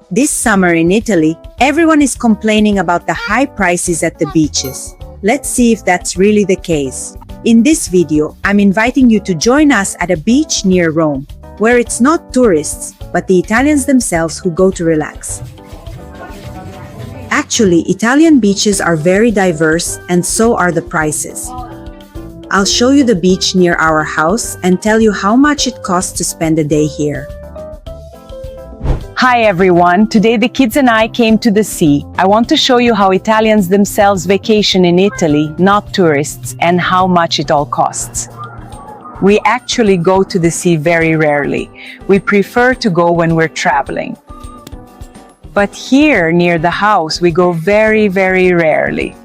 This summer in Italy, everyone is complaining about the high prices at the beaches. Let's see if that's really the case. In this video, I'm inviting you to join us at a beach near Rome, where it's not tourists, but the Italians themselves who go to relax. Actually, Italian beaches are very diverse, and so are the prices. I'll show you the beach near our house and tell you how much it costs to spend a day here. Hi everyone, today the kids and I came to the sea. I want to show you how Italians themselves vacation in Italy, not tourists, and how much it all costs. We actually go to the sea very rarely. We prefer to go when we're traveling. But here near the house we go very rarely.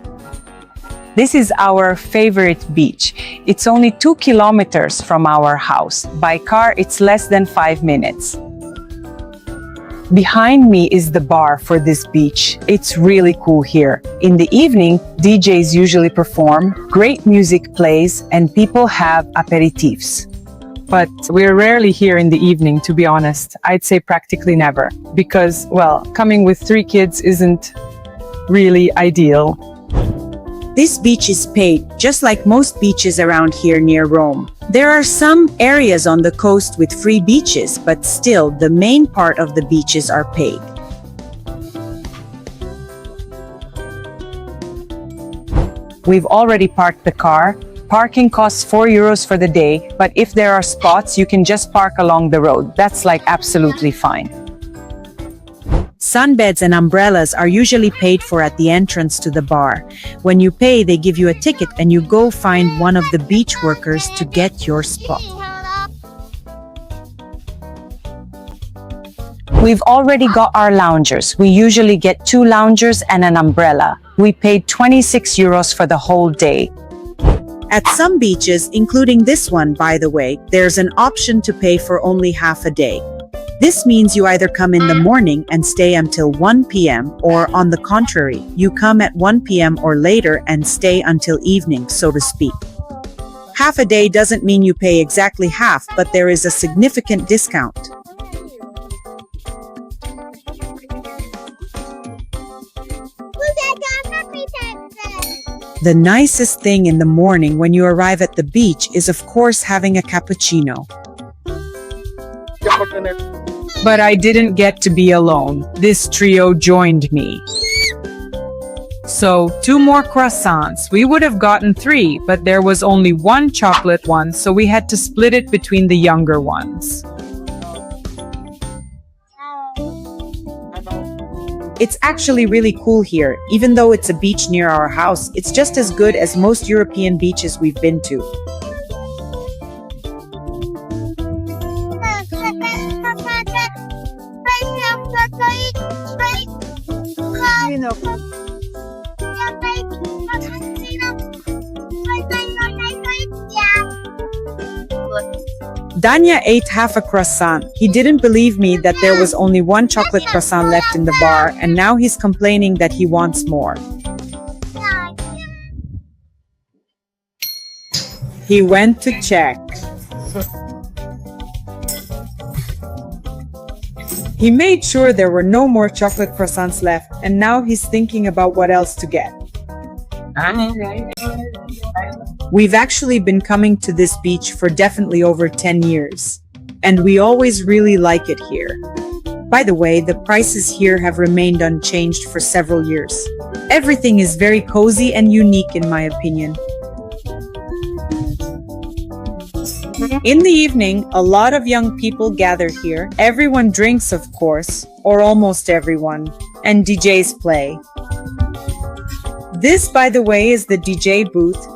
This is our favorite beach. It's only 2 kilometers from our house. By car it's less than 5 minutes. Behind me is the bar for this beach. It's really cool here. In the evening, DJs usually perform, great music plays, and people have aperitifs. But we're rarely here in the evening, to be honest. I'd say practically never. Because, well, coming with 3 kids isn't really ideal. This beach is paid, just like most beaches around here near Rome. There are some areas on the coast with free beaches, but still, the main part of the beaches are paid. We've already parked the car. Parking costs €4 for the day, but if there are spots, you can just park along the road. That's like absolutely fine. Sunbeds and umbrellas are usually paid for at the entrance to the bar. When you pay, they give you a ticket and you go find one of the beach workers to get your spot. We've already got our loungers. We usually get 2 loungers and an umbrella. We paid €26 for the whole day. At some beaches, including this one, by the way, there's an option to pay for only half a day. This means you either come in the morning and stay until 1 p.m. or on the contrary, you come at 1 p.m. or later and stay until evening, so to speak. Half a day doesn't mean you pay exactly half, but there is a significant discount. The nicest thing in the morning when you arrive at the beach is of course having a cappuccino. But I didn't get to be alone. This trio joined me. So, 2 more croissants. We would have gotten 3, but there was only 1 chocolate one, so we had to split it between the younger ones. It's actually really cool here. Even though it's a beach near our house, it's just as good as most European beaches we've been to. Dania ate half a croissant. He didn't believe me that there was only 1 chocolate croissant left in the bar, and now he's complaining that he wants more. He went to check. He made sure there were no more chocolate croissants left, and now he's thinking about what else to get. We've actually been coming to this beach for definitely over 10 years, and we always really like it here. By the way, the prices here have remained unchanged for several years. Everything is very cozy and unique in my opinion. In the evening, a lot of young people gather here. Everyone drinks, of course, or almost everyone, and DJs play. This, by the way, is the DJ booth.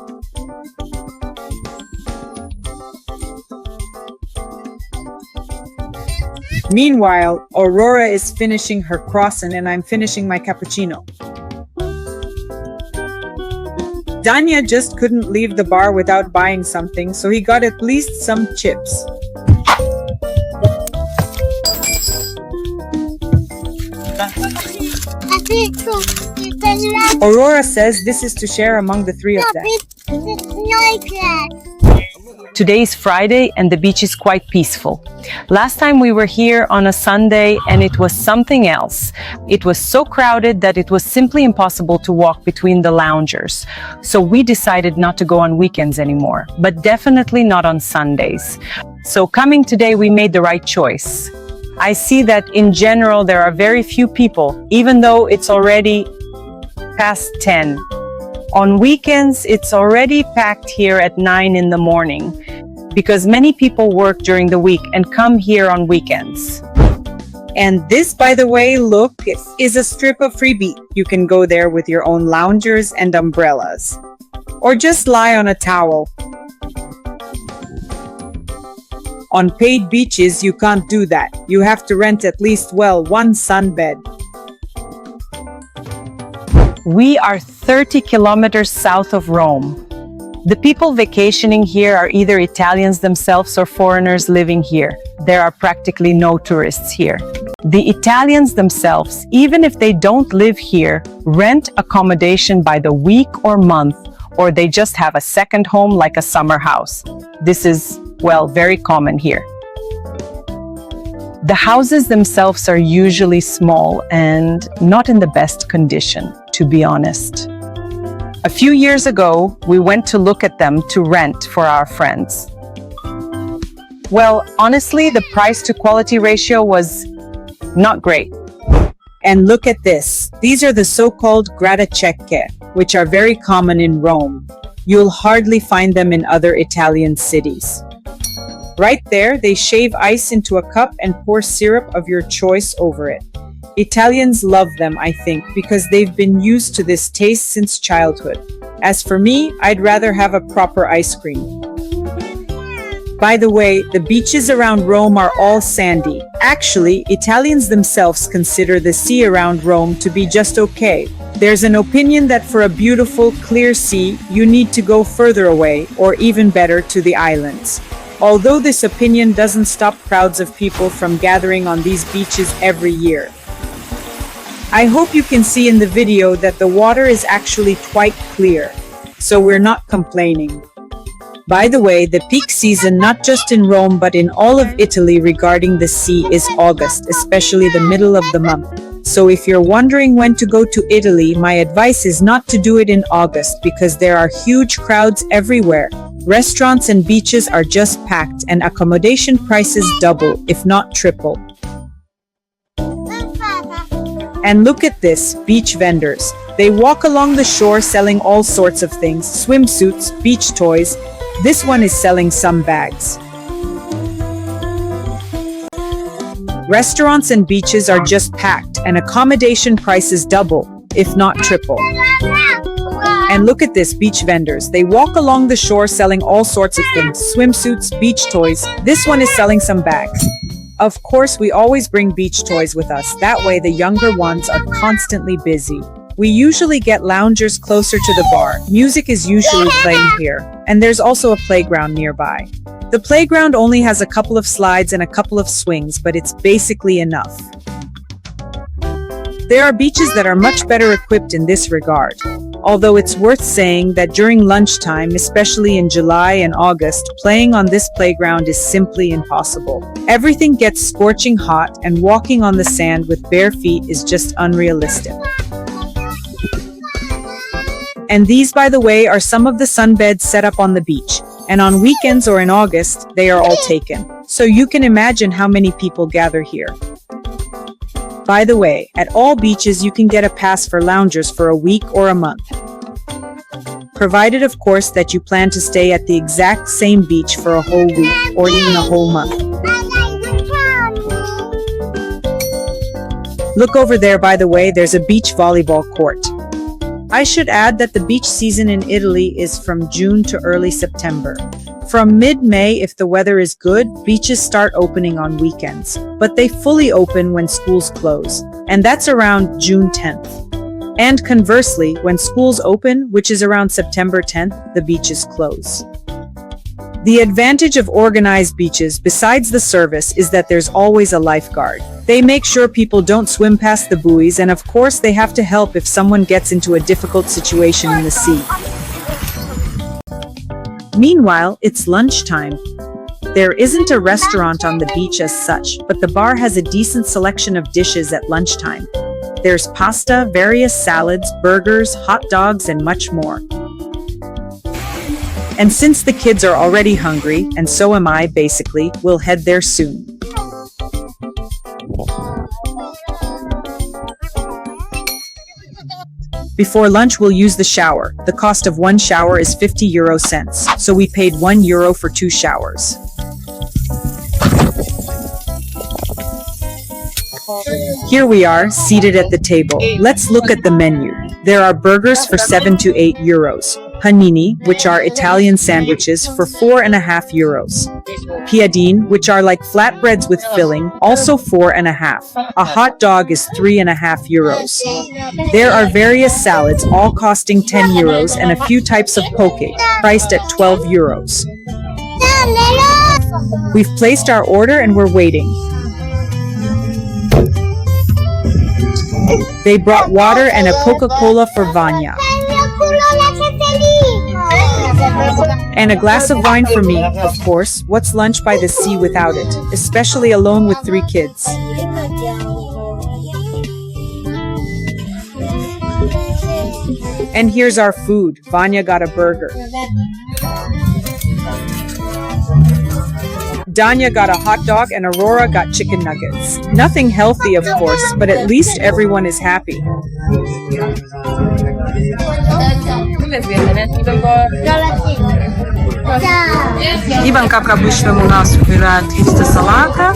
Meanwhile, Aurora is finishing her croissant and I'm finishing my cappuccino. Dania just couldn't leave the bar without buying something, so he got at least some chips. Aurora says this is to share among the 3 of them. Today is Friday and the beach is quite peaceful. Last time we were here on a Sunday and it was something else. It was so crowded that it was simply impossible to walk between the loungers. So we decided not to go on weekends anymore, but definitely not on Sundays. So coming today, we made the right choice. I see that in general there are very few people, even though it's already past 10. On weekends, it's already packed here at 9 in the morning because many people work during the week and come here on weekends. And this, by the way, look, is a strip of free beach. You can go there with your own loungers and umbrellas, or just lie on a towel. On paid beaches, you can't do that. You have to rent at least, one sunbed. We are 30 kilometers south of Rome. The people vacationing here are either Italians themselves or foreigners living here. There are practically no tourists here. The Italians themselves, even if they don't live here, rent accommodation by the week or month, or they just have a second home like a summer house. This is, very common here. The houses themselves are usually small and not in the best condition, to be honest. A few years ago, we went to look at them to rent for our friends. Honestly, the price to quality ratio was not great. And look at this. These are the so-called grattachecche, which are very common in Rome. You'll hardly find them in other Italian cities. Right there, they shave ice into a cup and pour syrup of your choice over it. Italians love them, I think, because they've been used to this taste since childhood. As for me, I'd rather have a proper ice cream. By the way, the beaches around Rome are all sandy. Actually, Italians themselves consider the sea around Rome to be just okay. There's an opinion that for a beautiful, clear sea, you need to go further away, or even better, to the islands. Although this opinion doesn't stop crowds of people from gathering on these beaches every year. I hope you can see in the video that the water is actually quite clear, so we're not complaining. By the way, the peak season, not just in Rome but in all of Italy regarding the sea, is August, especially the middle of the month. So if you're wondering when to go to Italy, my advice is not to do it in August because there are huge crowds everywhere. Restaurants and beaches are just packed and accommodation prices double, if not triple. And look at this, beach vendors. They walk along the shore selling all sorts of things, swimsuits, beach toys. This one is selling some bags. Restaurants and beaches are just packed and accommodation prices double, if not triple. And look at this, beach vendors. They walk along the shore selling all sorts of things, swimsuits, beach toys. This one is selling some bags. Of course, we always bring beach toys with us. That way the younger ones are constantly busy. We usually get loungers closer to the bar. Music is usually playing here. And there's also a playground nearby. The playground only has a couple of slides and a couple of swings, but it's basically enough. There are beaches that are much better equipped in this regard. Although it's worth saying that during lunchtime, especially in July and August, playing on this playground is simply impossible. Everything gets scorching hot and walking on the sand with bare feet is just unrealistic. And these, by the way, are some of the sunbeds set up on the beach. And on weekends or in August, they are all taken. So you can imagine how many people gather here. By the way, at all beaches you can get a pass for loungers for a week or a month. Provided, of course, that you plan to stay at the exact same beach for a whole week or even a whole month. Look over there, by the way, there's a beach volleyball court. I should add that the beach season in Italy is from June to early September. From mid-May, if the weather is good, beaches start opening on weekends, but they fully open when schools close, and that's around June 10th. And conversely, when schools open, which is around September 10th, the beaches close. The advantage of organized beaches, besides the service, is that there's always a lifeguard. They make sure people don't swim past the buoys, and of course they have to help if someone gets into a difficult situation in the sea. Meanwhile, it's lunchtime. There isn't a restaurant on the beach as such, but the bar has a decent selection of dishes at lunchtime. There's pasta, various salads, burgers, hot dogs, and much more. And since the kids are already hungry, and so am I basically, we'll head there soon. Before lunch, we'll use the shower. The cost of one shower is 50 euro cents, so we paid €1 for 2 showers. Here we are, seated at the table. Let's look at the menu. There are burgers for 7 to 8 euros. Panini, which are Italian sandwiches, for 4.5 euros. Piadine, which are like flatbreads with filling, also 4.5. A hot dog is 3.5 euros. There are various salads, all costing 10 euros, and a few types of poke, priced at 12 euros. We've placed our order and we're waiting. They brought water and a Coca-Cola for Vanya. And a glass of wine for me, of course. What's lunch by the sea without it? Especially alone with 3 kids. And here's our food. Vanya got a burger. Danya got a hot dog and Aurora got chicken nuggets. Nothing healthy, of course, but at least everyone is happy. Ivanka обычно у нас выбирает листы салата.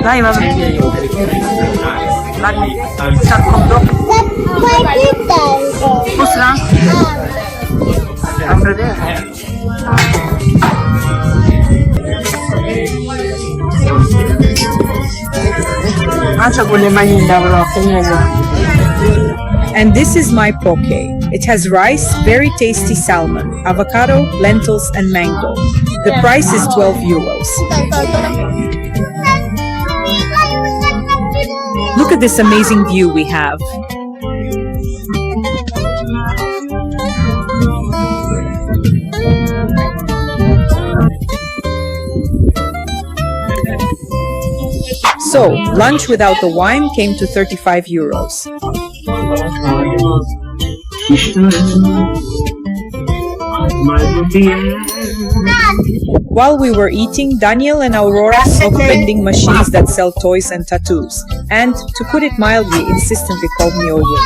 Да, и вкусно. And this is my poke. It has rice, very tasty salmon, avocado, lentils, and mango. The price is 12 euros. Look at this amazing view we have. So, lunch without the wine came to 35 euros. While we were eating, Daniel and Aurora saw vending machines that sell toys and tattoos, and, to put it mildly, insistently called me over.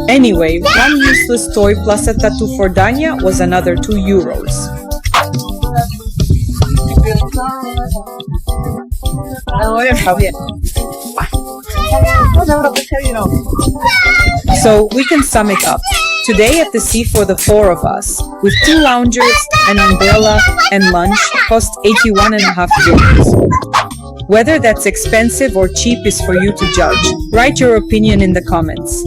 Anyway, one useless toy plus a tattoo for Danya was another 2 euros. So we can sum it up. Today at the sea for the 4 of us, with 2 loungers, an umbrella, and lunch, cost 81.5 euros. Whether that's expensive or cheap is for you to judge. Write your opinion in the comments.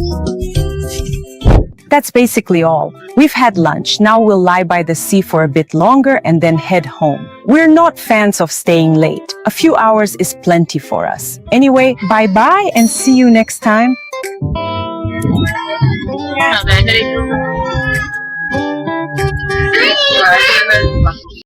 That's basically all. We've had lunch, now we'll lie by the sea for a bit longer and then head home. We're not fans of staying late. A few hours is plenty for us. Anyway, bye-bye and see you next time.